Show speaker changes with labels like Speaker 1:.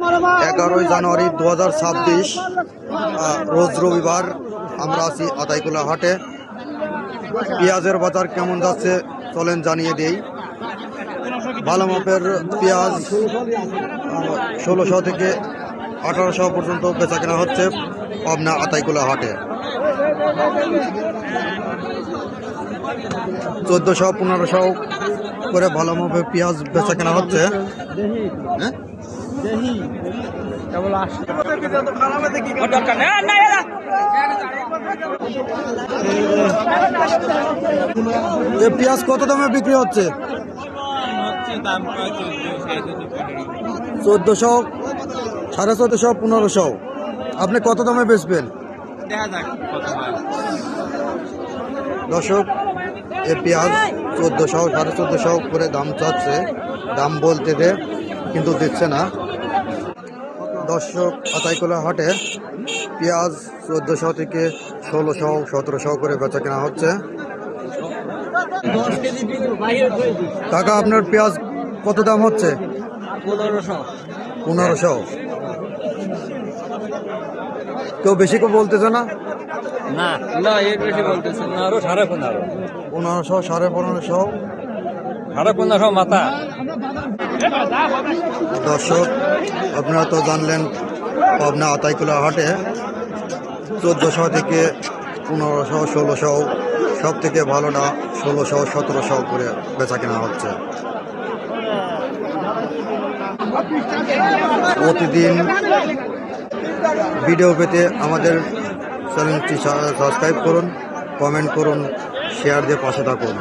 Speaker 1: 11ই জানুয়ারি 2026 রোজ রবিবার আমরা আছি আতাইকুলা হাটে। পেঁয়াজের বাজার কেমন যাচ্ছে চলেন জানিয়ে দেই। ভালো মাপের পেঁয়াজ 1600 থেকে 1800 পর্যন্ত বেচা কেনা হচ্ছে পাবনা আতাইকুলা হাটে। 1400-1500 করে ভালো মাপের পেঁয়াজ বেচা কেনা হচ্ছে। পেঁয়াজ কত দামে বিক্রি হচ্ছে? 1400, 1450, 1500। আপনি কত দামে বেচবেন? দর্শক, এই পেঁয়াজ 1400, 1450 করে দাম চাচ্ছে, দাম বলতে কিন্তু দিচ্ছে না। দর্শক, আতাইকুলা হাটে পেঁয়াজ 1400 থেকে 1600, 1700 করে বেচা কেনা হচ্ছে। কাকা, আপনার পেঁয়াজ কত দাম হচ্ছে? 1500। কেউ বেশি কেউ বলতেছে না?
Speaker 2: না, এর বেশি বলতেছে না, আরো 1500,
Speaker 1: 1500,
Speaker 2: 1500 মাথা।
Speaker 1: দর্শক, আপনারা তো জানলেন পাবনা আতাইকুলা হাটে 1400 থেকে 1500, 1600, সব থেকে ভালোটা 1600, 1700 করে বেচা কেনা হচ্ছে। প্রতিদিন ভিডিও পেতে আমাদের চ্যানেলটি সাবস্ক্রাইব করুন, কমেন্ট করুন, শেয়ার দিয়ে পাশে থাকুন।